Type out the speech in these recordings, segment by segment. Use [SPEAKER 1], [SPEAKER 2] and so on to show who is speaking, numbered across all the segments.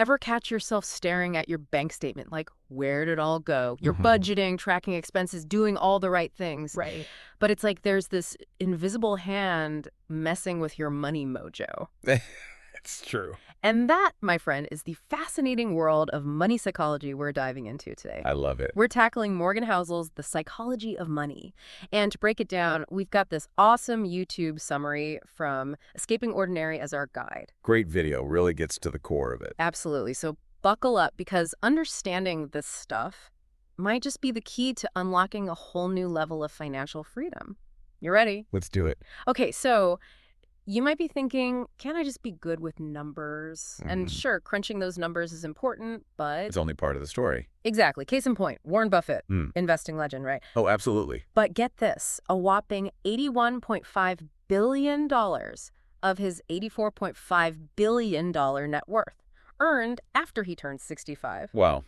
[SPEAKER 1] Ever catch yourself staring at your bank statement like, where did it all go? You're budgeting, tracking expenses, doing all the right things.
[SPEAKER 2] Right.
[SPEAKER 1] But it's like there's this invisible hand messing with your money mojo.
[SPEAKER 3] It's true.
[SPEAKER 1] And that, my friend, is the fascinating world of money psychology we're diving into today.
[SPEAKER 3] I love it.
[SPEAKER 1] We're tackling Morgan Housel's The Psychology of Money. And to break it down, we've got this awesome YouTube summary from Escaping Ordinary as our guide.
[SPEAKER 3] Great video. Really gets to the core of it.
[SPEAKER 1] Absolutely. So buckle up, because understanding this stuff might just be the key to unlocking a whole new level of financial freedom. You ready?
[SPEAKER 3] Let's do it.
[SPEAKER 1] Okay, so you might be thinking, can't I just be good with numbers? And sure, crunching those numbers is important, but...
[SPEAKER 3] It's only part of the story.
[SPEAKER 1] Exactly. Case in point, Warren Buffett, investing legend, right?
[SPEAKER 3] Oh, absolutely.
[SPEAKER 1] But get this, a whopping $81.5 billion of his $84.5 billion net worth earned after he turned 65.
[SPEAKER 3] Wow.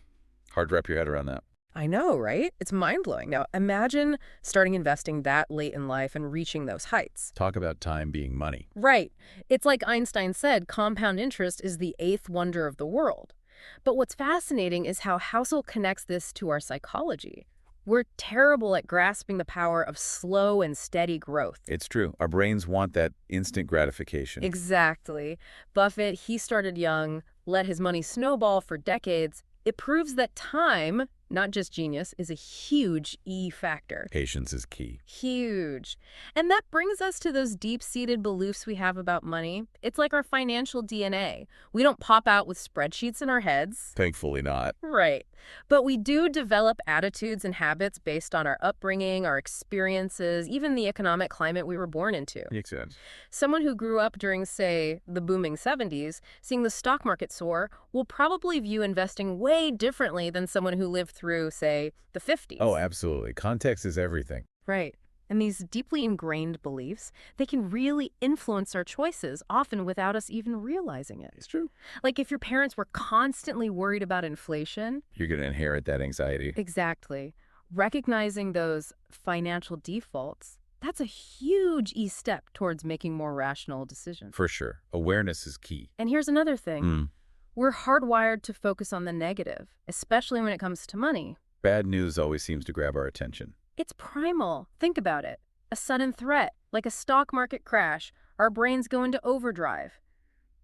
[SPEAKER 3] Hard to wrap your head around that.
[SPEAKER 1] I know, right? It's mind-blowing. Now, imagine starting investing that late in life and reaching those heights.
[SPEAKER 3] Talk about time being money.
[SPEAKER 1] Right. It's like Einstein said, compound interest is the eighth wonder of the world. But what's fascinating is how Housel connects this to our psychology. We're terrible at grasping the power of slow and steady growth.
[SPEAKER 3] It's true. Our brains want that instant gratification.
[SPEAKER 1] Exactly. Buffett, he started young, let his money snowball for decades. It proves that time, not just genius, is a huge E factor.
[SPEAKER 3] Patience is key.
[SPEAKER 1] Huge. And that brings us to those deep-seated beliefs we have about money. It's like our financial DNA. We don't pop out with spreadsheets in our heads.
[SPEAKER 3] Thankfully not.
[SPEAKER 1] Right. But we do develop attitudes and habits based on our upbringing, our experiences, even the economic climate we were born into.
[SPEAKER 3] Makes sense.
[SPEAKER 1] Someone who grew up during, say, the booming 70s, seeing the stock market soar, will probably view investing way differently than someone who lived through, say, the 50s.
[SPEAKER 3] Oh, absolutely. Context is everything.
[SPEAKER 1] Right. And these deeply ingrained beliefs, they can really influence our choices, often without us even realizing it.
[SPEAKER 3] It's true.
[SPEAKER 1] Like if your parents were constantly worried about inflation.
[SPEAKER 3] You're going to inherit that anxiety.
[SPEAKER 1] Exactly. Recognizing those financial defaults, that's a huge step towards making more rational decisions.
[SPEAKER 3] For sure. Awareness is key.
[SPEAKER 1] And here's another thing. We're hardwired to focus on the negative, especially when it comes to money.
[SPEAKER 3] Bad news always seems to grab our attention.
[SPEAKER 1] It's primal. Think about it. A sudden threat, like a stock market crash, our brains go into overdrive.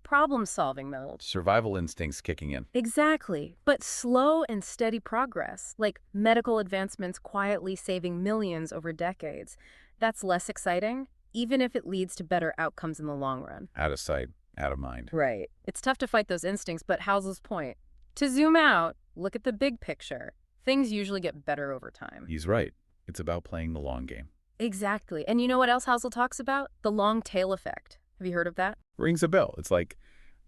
[SPEAKER 1] Problem-solving mode.
[SPEAKER 3] Survival instincts kicking in.
[SPEAKER 1] Exactly. But slow and steady progress, like medical advancements quietly saving millions over decades, that's less exciting, even if it leads to better outcomes in the long run.
[SPEAKER 3] Out of sight, out of mind.
[SPEAKER 1] Right. It's tough to fight those instincts, but Housel's point. To zoom out, look at the big picture. Things usually get better over time.
[SPEAKER 3] He's right. It's about playing the long game.
[SPEAKER 1] Exactly. And you know what else Housel talks about? The long tail effect. Have you heard of that?
[SPEAKER 3] Rings a bell. It's like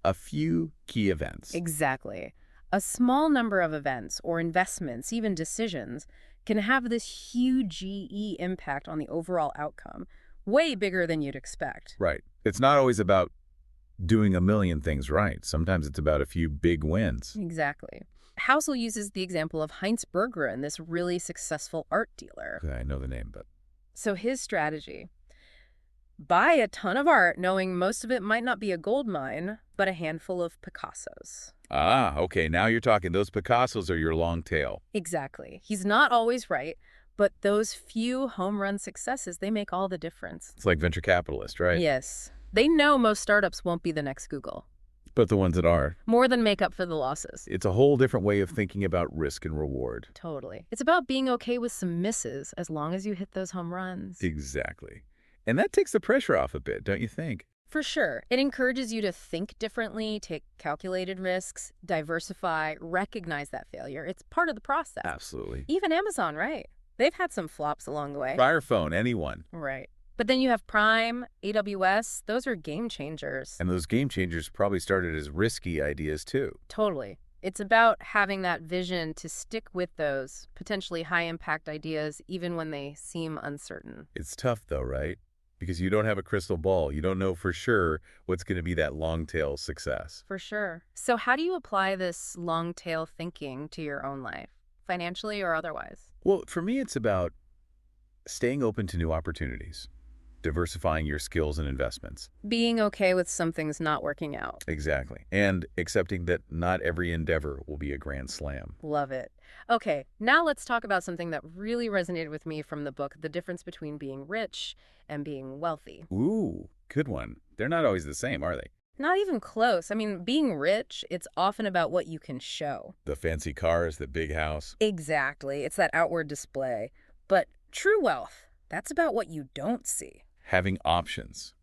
[SPEAKER 3] a few key events.
[SPEAKER 1] Exactly. A small number of events or investments, even decisions, can have this huge GE impact on the overall outcome, way bigger than you'd expect.
[SPEAKER 3] Right. It's not always about doing a million things right. Sometimes it's about a few big wins.
[SPEAKER 1] Exactly. Housel uses the example of Heinz Berggren, this really successful art dealer.
[SPEAKER 3] Okay, I know the name, but...
[SPEAKER 1] So his strategy: buy a ton of art, knowing most of it might not be a gold mine, but a handful of Picassos.
[SPEAKER 3] Ah, okay, now you're talking. Those Picassos are your long tail.
[SPEAKER 1] Exactly. He's not always right, but those few home run successes, they make all the difference.
[SPEAKER 3] It's like venture capitalists, right?
[SPEAKER 1] Yes. They know most startups won't be the next Google.
[SPEAKER 3] But the ones that are.
[SPEAKER 1] More than make up for the losses.
[SPEAKER 3] It's a whole different way of thinking about risk and reward.
[SPEAKER 1] Totally. It's about being okay with some misses as long as you hit those home runs.
[SPEAKER 3] Exactly. And that takes the pressure off a bit, don't you think?
[SPEAKER 1] For sure. It encourages you to think differently, take calculated risks, diversify, recognize that failure. It's part of the process.
[SPEAKER 3] Absolutely.
[SPEAKER 1] Even Amazon, right? They've had some flops along the way.
[SPEAKER 3] Fire phone, anyone.
[SPEAKER 1] Right. But then you have Prime, AWS, those are game changers.
[SPEAKER 3] And those game changers probably started as risky ideas too.
[SPEAKER 1] Totally. It's about having that vision to stick with those potentially high-impact ideas even when they seem uncertain.
[SPEAKER 3] It's tough though, right? Because you don't have a crystal ball. You don't know for sure what's going to be that long-tail success.
[SPEAKER 1] For sure. So how do you apply this long-tail thinking to your own life, financially or otherwise?
[SPEAKER 3] Well, for me, it's about staying open to new opportunities. Diversifying your skills and investments.
[SPEAKER 1] Being okay with some things not working out.
[SPEAKER 3] Exactly. And accepting that not every endeavor will be a grand slam.
[SPEAKER 1] Love it. Okay, now let's talk about something that really resonated with me from the book, the difference between being rich and being wealthy.
[SPEAKER 3] Ooh, good one. They're not always the same, are they?
[SPEAKER 1] Not even close. I mean, being rich, it's often about what you can show.
[SPEAKER 3] The fancy cars, the big house.
[SPEAKER 1] Exactly. It's that outward display. But true wealth, that's about what you don't see.
[SPEAKER 3] Having options.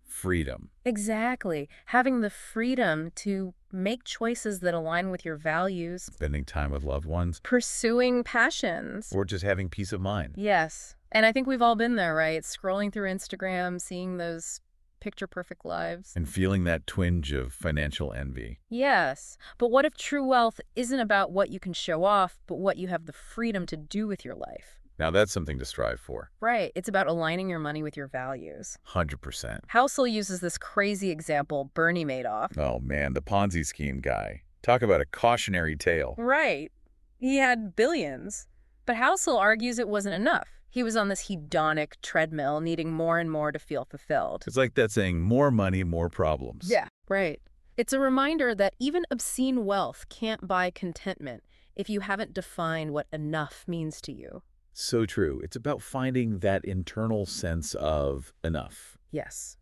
[SPEAKER 3] Freedom.
[SPEAKER 1] Exactly. Having the freedom to make choices that align with your values.
[SPEAKER 3] Spending time with loved ones.
[SPEAKER 1] Pursuing passions.
[SPEAKER 3] Or just having peace of mind.
[SPEAKER 1] Yes. And I think we've all been there, right? Scrolling through Instagram, seeing those picture-perfect lives.
[SPEAKER 3] And feeling that twinge of financial envy.
[SPEAKER 1] Yes. But what if true wealth isn't about what you can show off, but what you have the freedom to do with your life?
[SPEAKER 3] Now that's something to strive for.
[SPEAKER 1] Right. It's about aligning your money with your values.
[SPEAKER 3] 100%.
[SPEAKER 1] Housel uses this crazy example Bernie Madoff.
[SPEAKER 3] Oh man, the Ponzi scheme guy. Talk about a cautionary tale.
[SPEAKER 1] Right. He had billions. But Housel argues it wasn't enough. He was on this hedonic treadmill, needing more and more to feel fulfilled.
[SPEAKER 3] It's like that saying, more money, more problems.
[SPEAKER 1] Yeah. Right. It's a reminder that even obscene wealth can't buy contentment if you haven't defined what enough means to you.
[SPEAKER 3] So true. It's about finding that internal sense of enough.
[SPEAKER 1] Yes.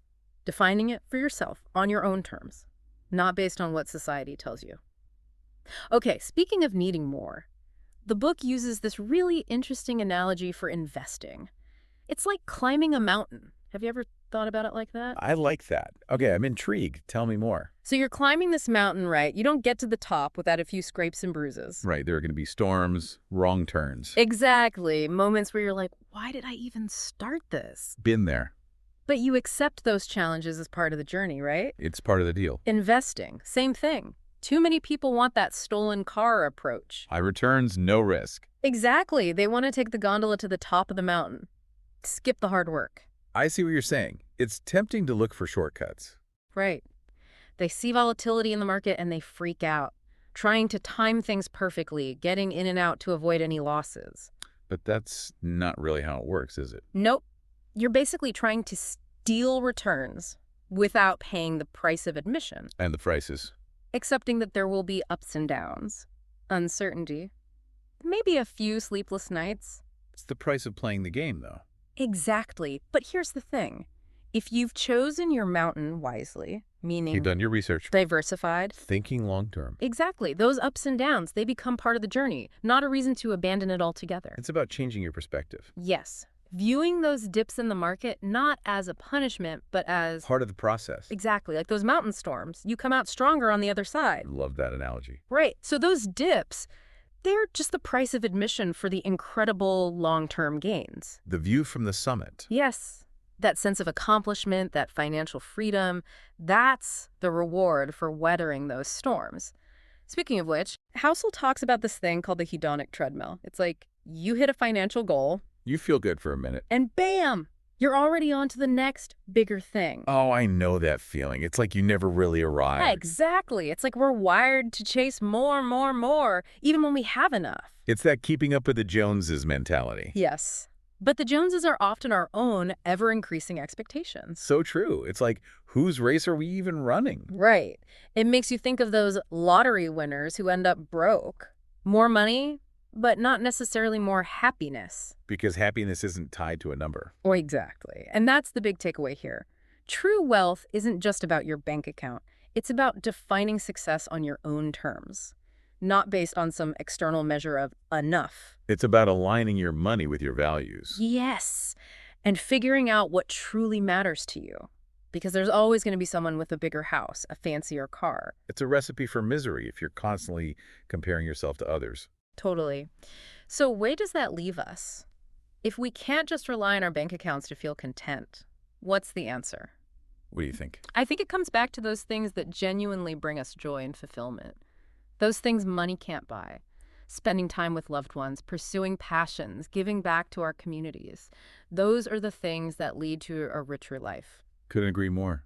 [SPEAKER 1] Defining it for yourself on your own terms, not based on what society tells you. Okay, speaking of needing more, the book uses this really interesting analogy for investing. It's like climbing a mountain. Have you ever thought about it like that?
[SPEAKER 3] I like that. Okay, I'm intrigued. Tell me more.
[SPEAKER 1] So you're climbing this mountain, right? You don't get to the top without a few scrapes and bruises.
[SPEAKER 3] Right, there are going to be storms, wrong turns.
[SPEAKER 1] Exactly. Moments where you're like, why did I even start this?
[SPEAKER 3] Been there.
[SPEAKER 1] But you accept those challenges as part of the journey, right?
[SPEAKER 3] It's part of the deal.
[SPEAKER 1] Investing, same thing. Too many people want that stolen car approach.
[SPEAKER 3] High returns, no risk.
[SPEAKER 1] Exactly. They want to take the gondola to the top of the mountain. Skip the hard work.
[SPEAKER 3] I see what you're saying. It's tempting to look for shortcuts.
[SPEAKER 1] Right. They see volatility in the market and they freak out, trying to time things perfectly, getting in and out to avoid any losses.
[SPEAKER 3] But that's not really how it works, is it?
[SPEAKER 1] Nope. You're basically trying to steal returns without paying the price of admission.
[SPEAKER 3] And the prices.
[SPEAKER 1] Accepting that there will be ups and downs, uncertainty, maybe a few sleepless nights.
[SPEAKER 3] It's the price of playing the game, though.
[SPEAKER 1] Exactly. But here's the thing. If you've chosen your mountain wisely, meaning
[SPEAKER 3] You've done your research.
[SPEAKER 1] diversified,
[SPEAKER 3] Thinking long term.
[SPEAKER 1] exactly, those ups and downs, they become part of the journey, not a reason to abandon it altogether.
[SPEAKER 3] It's about changing your perspective.
[SPEAKER 1] Yes. Viewing those dips in the market not as a punishment, but as...
[SPEAKER 3] Part of the process.
[SPEAKER 1] Exactly, like those mountain storms. You come out stronger on the other side.
[SPEAKER 3] Love that analogy.
[SPEAKER 1] Right. So those dips, they're just the price of admission for the incredible long-term gains.
[SPEAKER 3] The view from the summit.
[SPEAKER 1] Yes. That sense of accomplishment, that financial freedom, that's the reward for weathering those storms. Speaking of which, Housel talks about this thing called the hedonic treadmill. It's like you hit a financial goal,
[SPEAKER 3] You feel good for a minute.
[SPEAKER 1] and bam, you're already on to the next bigger thing.
[SPEAKER 3] Oh, I know that feeling. It's like you never really
[SPEAKER 1] Yeah,
[SPEAKER 3] arrived.
[SPEAKER 1] exactly. It's like we're wired to chase more, more, more, even when we have enough.
[SPEAKER 3] It's that keeping up with the Joneses mentality.
[SPEAKER 1] Yes. But the Joneses are often our own ever-increasing expectations.
[SPEAKER 3] So true. It's like, whose race are we even running?
[SPEAKER 1] Right. It makes you think of those lottery winners who end up broke. More money, but not necessarily more happiness.
[SPEAKER 3] Because happiness isn't tied to a number.
[SPEAKER 1] Oh, exactly. And that's the big takeaway here. True wealth isn't just about your bank account. It's about defining success on your own terms, not based on some external measure of enough.
[SPEAKER 3] It's about aligning your money with your values.
[SPEAKER 1] Yes. And figuring out what truly matters to you. Because there's always going to be someone with a bigger house, a fancier car.
[SPEAKER 3] It's a recipe for misery if you're constantly comparing yourself to others.
[SPEAKER 1] Totally. So where does that leave us? If we can't just rely on our bank accounts to feel content, what's the answer?
[SPEAKER 3] What do you think?
[SPEAKER 1] I think it comes back to those things that genuinely bring us joy and fulfillment. Those things money can't buy. Spending time with loved ones, pursuing passions, giving back to our communities. Those are the things that lead to a richer life.
[SPEAKER 3] Couldn't agree more.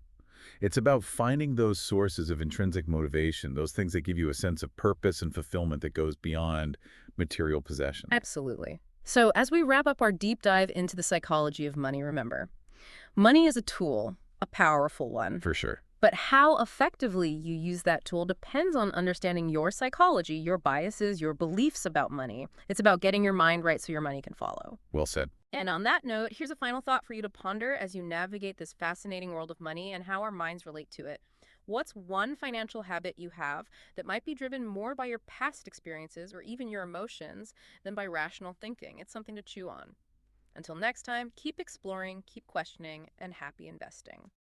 [SPEAKER 3] It's about finding those sources of intrinsic motivation, those things that give you a sense of purpose and fulfillment that goes beyond material possession.
[SPEAKER 1] Absolutely. So as we wrap up our deep dive into the psychology of money, remember, Money is a tool, a powerful one.
[SPEAKER 3] For sure.
[SPEAKER 1] But how effectively you use that tool depends on understanding your psychology, your biases, your beliefs about money. It's about getting your mind right so your money can follow.
[SPEAKER 3] Well said.
[SPEAKER 1] And on that note, here's a final thought for you to ponder as you navigate this fascinating world of money and how our minds relate to it. What's one financial habit you have that might be driven more by your past experiences or even your emotions than by rational thinking? It's something to chew on. Until next time, keep exploring, keep questioning, and happy investing.